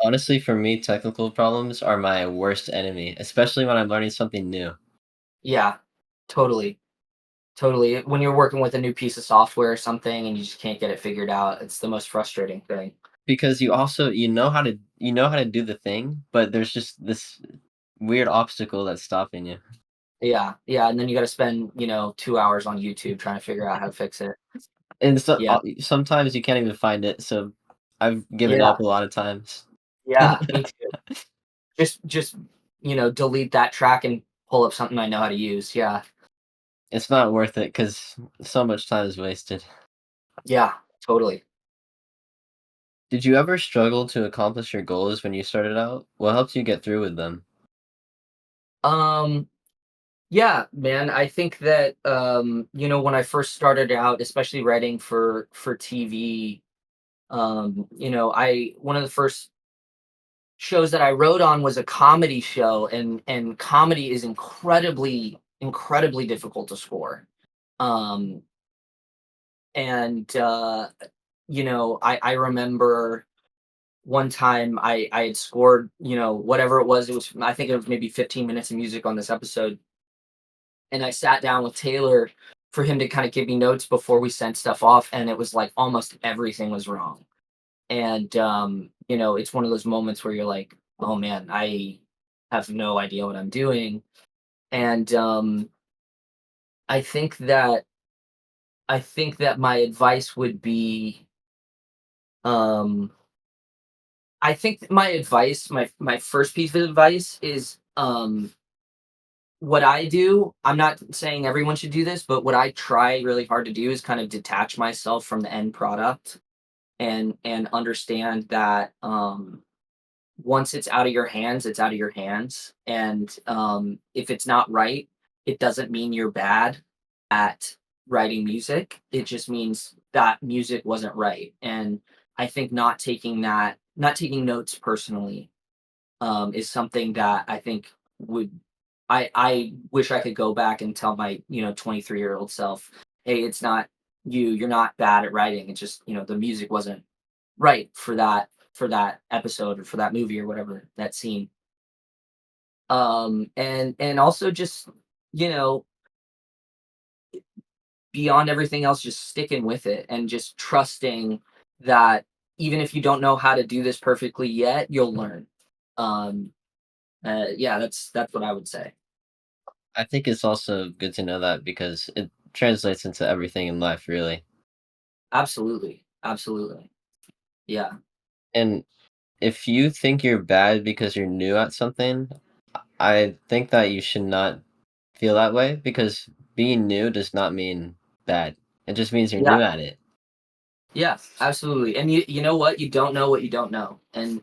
Honestly, for me, technical problems are my worst enemy, especially when I'm learning something new. Yeah, totally, totally. When you're working with a new piece of software or something, and you just can't get it figured out, it's the most frustrating thing. Because you know how to do the thing, but there's just this weird obstacle that's stopping you. Yeah, yeah, and then you got to spend 2 hours on YouTube trying to figure out how to fix it. And Yeah, sometimes you can't even find it, so I've given yeah, up a lot of times. yeah. Me too. Just delete that track and pull up something I know how to use. Yeah, It's not worth it because so much time is wasted. yeah, totally. Did you ever struggle to accomplish your goals when you started out? What helped you get through with them? Um, yeah, man, I think that, when I first started out, especially writing for TV, I one of the first shows that I wrote on was a comedy show, and comedy is incredibly difficult to score. Um, and I remember one time I had scored, whatever it was I think it was maybe 15 minutes of music on this episode, and I sat down with Taylor for him to kind of give me notes before we sent stuff off, and it was like almost everything was wrong. And it's one of those moments where you're like, oh man, I have no idea what I'm doing. And I think that I think that my advice would be, um I think my advice, my first piece of advice is, what I do. I'm not saying everyone should do this, but what I try really hard to do is kind of detach myself from the end product, and understand that, once it's out of your hands, it's out of your hands. And if it's not right, it doesn't mean you're bad at writing music. It just means that music wasn't right. And I think not taking notes personally, is something that I think would I wish I could go back and tell my 23-year-old self, hey, it's not you. You're not bad at writing. It's just the music wasn't right for that episode or for that movie or whatever, that scene. And also just, you know, beyond everything else, just sticking with it and just trusting that even if you don't know how to do this perfectly yet, you'll learn. Um, yeah, that's what I would say. I think it's also good to know that because it translates into everything in life, really. Absolutely, absolutely. Yeah, And if you think you're bad because you're new at something, I think that you should not feel that way because being new does not mean bad. It just means you're yeah, new at it. yeah, absolutely. And you know what? You don't know what you don't know, and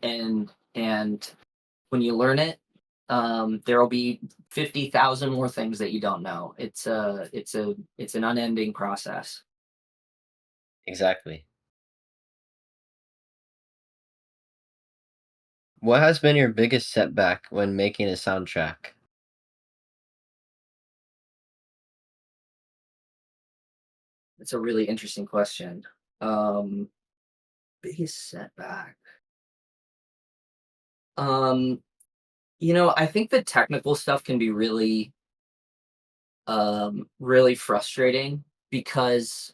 when you learn it, there will be 50,000 more things that you don't know. It's an unending process. Exactly. What has been your biggest setback when making a soundtrack? It's a really interesting question. Um, Biggest setback. Um, I think the technical stuff can be really frustrating because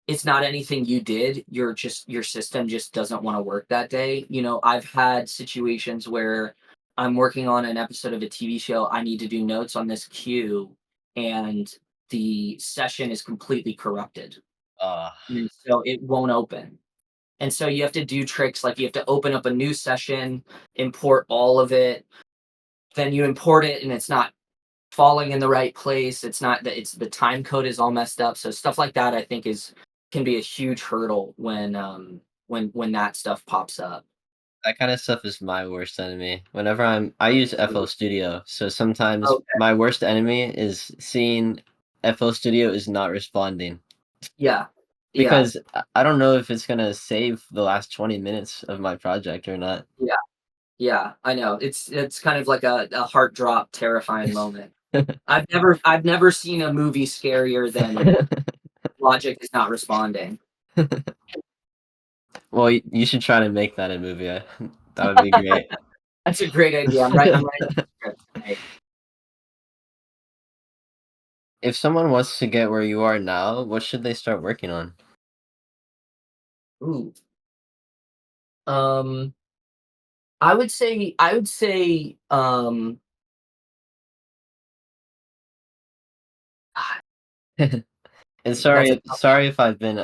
it's not anything you did. Your system just doesn't want to work that day. I've had situations where I'm working on an episode of a TV show. I need to do notes on this cue, and the session is completely corrupted. Uh, And so it won't open. And so you have to do tricks like you have to open up a new session, import all of it, then you import it and it's not falling in the right place. It's not that it's the time code is all messed up. So stuff like that I think is can be a huge hurdle when that stuff pops up. that kind of stuff is my worst enemy. Whenever I use FL Studio, so sometimes Okay. my worst enemy is seeing FL Studio is not responding Yeah. Yeah. because I don't know if it's gonna save the last 20 minutes of my project or not. Yeah. Yeah. I know. It's kind of like a heart drop terrifying moment. I've never seen a movie scarier than Logic is not responding. Well, you should try to make that a movie. That would be great. That's a great idea. I'm writing the script tonight. If someone wants to get where you are now, what should they start working on? Ooh. Um, I would say, And that's a tough sorry if I've been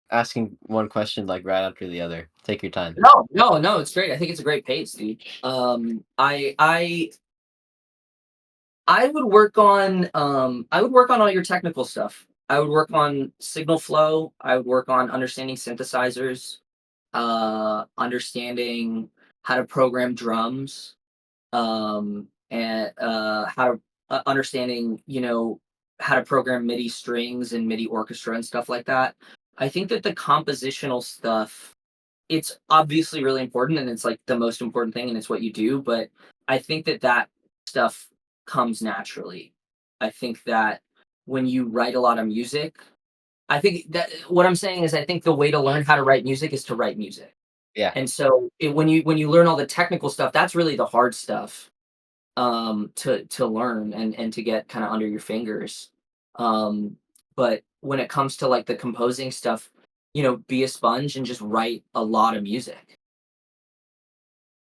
asking one question like right after the other. Take your time. no, no, no, it's great. I think it's a great pace, dude. I would work on all your technical stuff. I would work on signal flow. I would work on understanding synthesizers, understanding how to program drums, and how to understanding, how to program MIDI strings and MIDI orchestra and stuff like that. I think that the compositional stuff, it's obviously really important and it's like the most important thing and it's what you do, but I think that that stuff comes naturally. I think that when you write a lot of music, I think that what I'm saying is I think the way to learn how to write music is to write music. Yeah, And so when you learn all the technical stuff, that's really the hard stuff to learn and to get kind of under your fingers. But when it comes to like the composing stuff, be a sponge and just write a lot of music.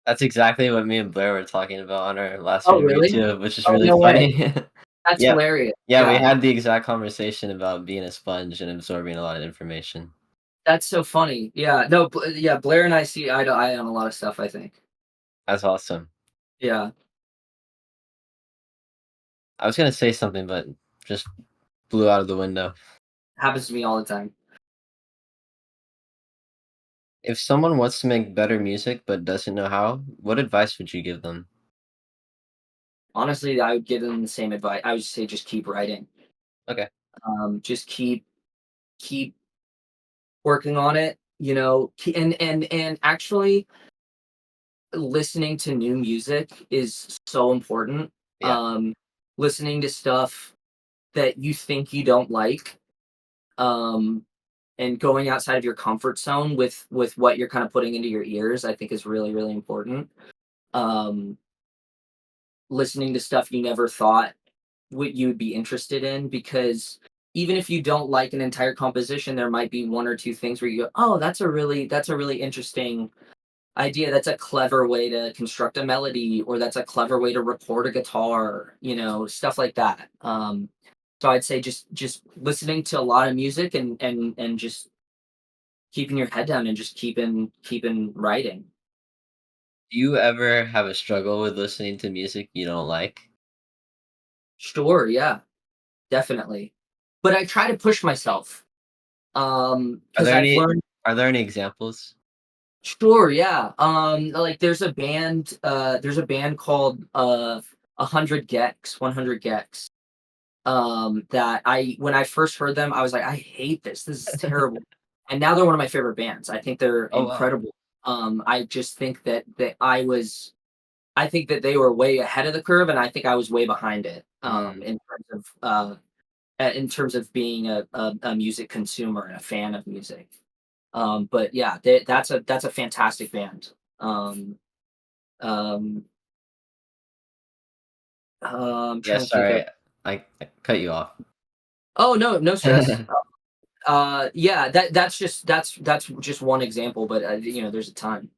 that's exactly what me and Blair were talking about on our last Oh, interview really? too, which is Oh, really no way. funny. That's Yeah. hilarious. Yeah, we Yeah, had the exact conversation about being a sponge and absorbing a lot of information. that's so funny. Yeah, no, yeah, Blair and I see eye to eye on a lot of stuff, I think. That's awesome. Yeah, I was gonna say something, but just blew out of the window. happens to me all the time. If someone wants to make better music but doesn't know how, what advice would you give them? Honestly, I would give them the same advice. I would say just keep writing. Okay. Just keep working on it, and actually listening to new music is so important. Yeah. Um, Listening to stuff that you think you don't like, um, and going outside of your comfort zone with what you're kind of putting into your ears, I think is really, really important. Um, Listening to stuff you never thought what you would be interested in, because even if you don't like an entire composition, there might be one or two things where you go, oh, that's a really interesting idea. That's a clever way to construct a melody, or that's a clever way to record a guitar, stuff like that. So I'd say just listening to a lot of music and just keeping your head down and just keeping writing. Do you ever have a struggle with listening to music you don't like? Sure, yeah, definitely. But I try to push myself. Are Because there I've any learned. are there any examples? Sure, yeah. Like there's a band called 100 Gecks, 100 Gecks. That when I first heard them, I was like, I hate this. This is terrible. And now they're one of my favorite bands. I think they're Oh wow. incredible. I just think that I think that they were way ahead of the curve, and I think I was way behind it. Mm, In terms of being a music consumer and a fan of music. But yeah, that's a fantastic band. Um, um, I'm yeah, trying to think of. sorry. I cut you off. Oh, no, no stress. Yeah, that's just one example, but there's a ton.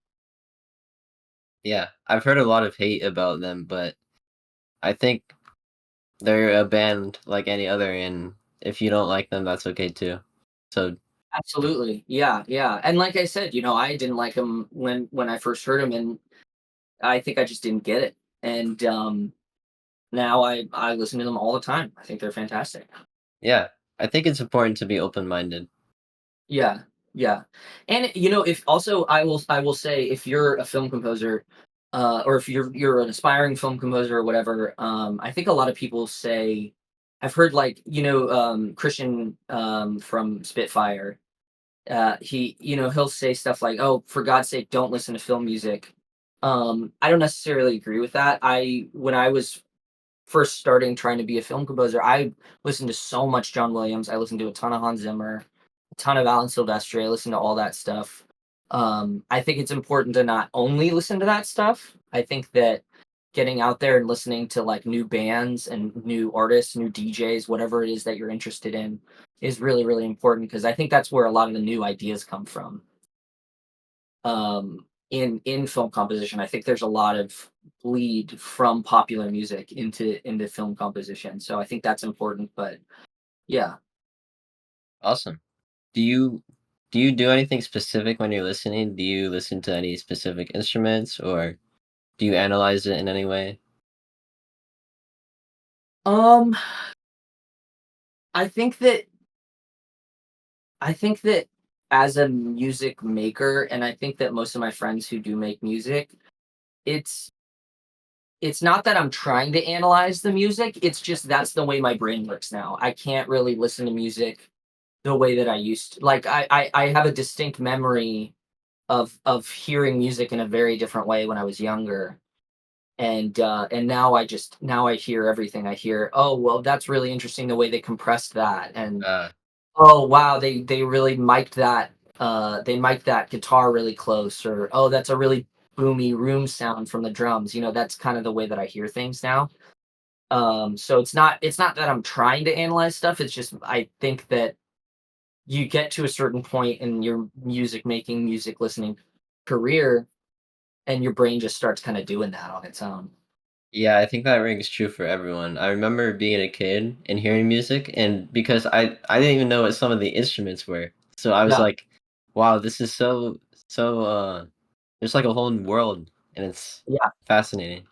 Yeah, I've heard a lot of hate about them, but I think they're a band like any other, and if you don't like them, that's okay too. So, Absolutely, yeah, yeah. And like I said, I didn't like them when I first heard them, and I think I just didn't get it. And now I listen to them all the time. I think they're fantastic. yeah, I think it's important to be open-minded. Yeah, yeah. And if also I will say, if you're a film composer, or if you're an aspiring film composer or whatever, I think a lot of people say, I've heard, like, Christian, from Spitfire, he'll say stuff like, "Oh, for God's sake, don't listen to film music." I don't necessarily agree with that. When I was first starting trying to be a film composer, I listened to so much John Williams. I listened to a ton of Hans Zimmer, a ton of Alan Silvestri. I listened to all that stuff. I think it's important to not only listen to that stuff. I think that getting out there and listening to like new bands and new artists, new DJs, whatever it is that you're interested in, is really, really important, because I think that's where a lot of the new ideas come from. In film composition, I think there's a lot of bleed from popular music into film composition. So I think that's important. But yeah. Awesome. Do you do you do anything specific when you're listening? Do you listen to any specific instruments, or do you analyze it in any way? Um I think that I think that as a music maker, and I think that most of my friends who do make music, it's it's not that I'm trying to analyze the music, it's just that's the way my brain works now. I can't really listen to music the way that I used to. Like I have a distinct memory of hearing music in a very different way when I was younger. And now I hear everything. I hear, oh well, that's really interesting the way they compressed that, and Uh, oh wow, they really mic'd that they mic'd that guitar really close, or oh that's a really boomy room sound from the drums. That's kind of the way that I hear things now. So it's not that I'm trying to analyze stuff, it's just I think that you get to a certain point in your music making, music listening career, and your brain just starts kind of doing that on its own. yeah, I think that rings true for everyone. I remember being a kid and hearing music, and because I didn't even know what some of the instruments were, so I was Yeah, like, "Wow, this is so there's like a whole new world, and it's yeah, fascinating."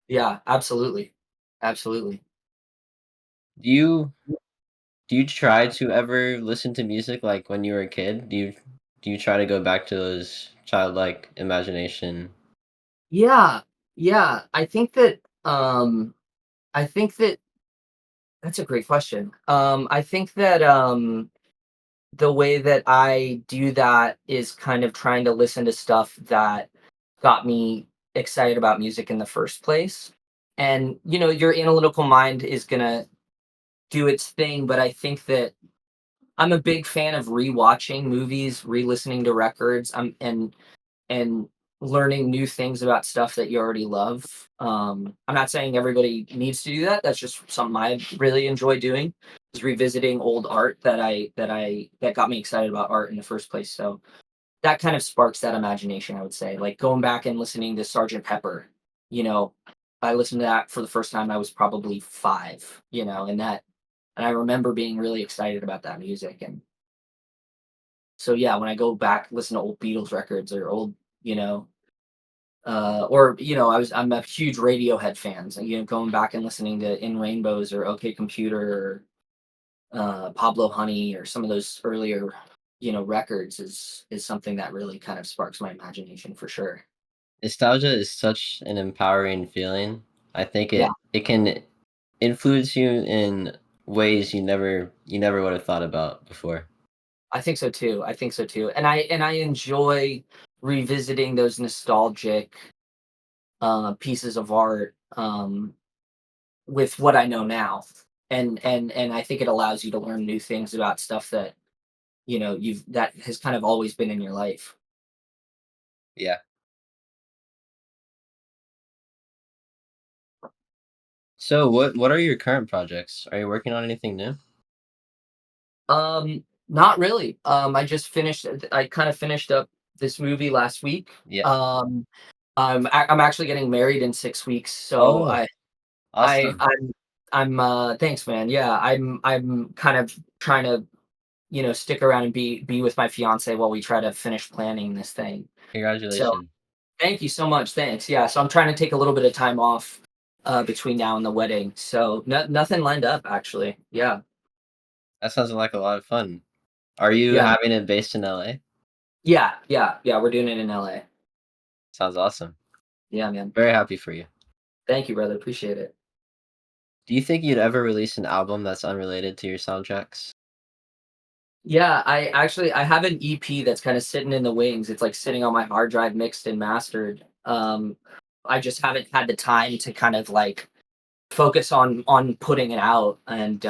yeah, absolutely. Absolutely. Do you do you try to ever listen to music like when you were a kid? Do you try to go back to those childlike imagination? Yeah, yeah. I think that that's a great question. I think that the way that I do that is kind of trying to listen to stuff that got me excited about music in the first place. And your analytical mind is gonna do its thing, but I think that I'm a big fan of rewatching movies, re-listening to records, and learning new things about stuff that you already love. I'm not saying everybody needs to do that. That's just something I really enjoy doing, is revisiting old art that got me excited about art in the first place. So that kind of sparks that imagination, I would say. Like going back and listening to Sergeant Pepper, you know, I listened to that for the first time I was probably 5, and I remember being really excited about that music. And so yeah, when I go back, listen to old Beatles records or old, you know, or I'm a huge Radiohead fan, so going back and listening to In Rainbows or OK Computer, or Pablo Honey, or some of those earlier records is something that really kind of sparks my imagination for sure. Nostalgia is such an empowering feeling. I think Yeah, it can influence you in ways you never would have thought about before. I think so too. I think so too. And I enjoy revisiting those nostalgic pieces of art, with what I know now. And I think it allows you to learn new things about stuff that you've that has kind of always been in your life. Yeah. So what are your current projects? Are you working on anything new? Not really. I kind of finished up this movie last week. Yeah. I'm actually getting married in 6 weeks, so Oh, I awesome. I'm thanks, man. Yeah, I'm kind of trying to stick around and be with my fiance while we try to finish planning this thing. So Congratulations. thank you so much. Thanks. Yeah, so I'm trying to take a little bit of time off between now and the wedding. So nothing lined up actually. Yeah. That sounds like a lot of fun. Are you Yeah. having it based in LA? Yeah. Yeah. Yeah. We're doing it in LA. Sounds awesome. Yeah, man. Very happy for you. Thank you, brother. Appreciate it. Do you think you'd ever release an album that's unrelated to your soundtracks? Yeah, I have an EP that's kind of sitting in the wings. It's like sitting on my hard drive, mixed and mastered. I just haven't had the time to kind of like focus on putting it out, and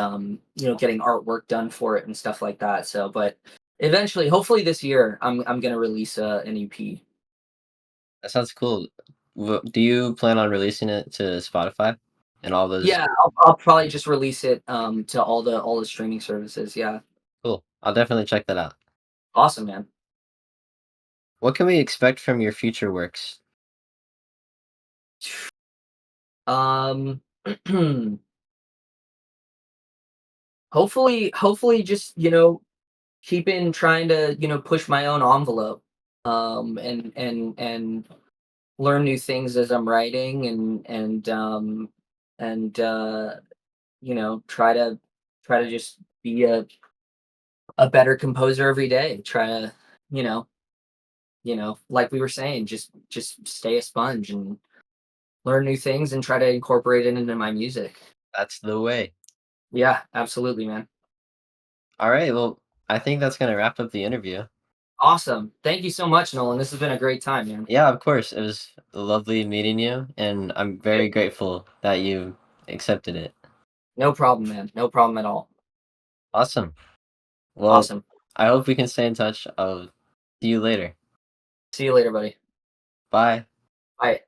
getting artwork done for it and stuff like that. So, but eventually, hopefully this year, I'm gonna release an EP. That sounds cool. Do you plan on releasing it to Spotify and all those? Yeah, I'll probably just release it to all the streaming services. Yeah, Cool. I'll definitely check that out. awesome, man. What can we expect from your future works? Um, hopefully, just keeping trying to push my own envelope, and learn new things as I'm writing, and try to just be a better composer every day. Try to, you know, like we were saying, just stay a sponge and learn new things and try to incorporate it into my music. That's the way. Yeah, absolutely, man. All right, well, I think that's gonna wrap up the interview. Awesome. Thank you so much, Nolan. This has been a great time, man. Yeah, of course. It was lovely meeting you, and I'm very grateful that you accepted it. No problem, man. No problem at all. Awesome. Well, Awesome. I hope we can stay in touch. I'll see you later. See you later, buddy. Bye. Bye.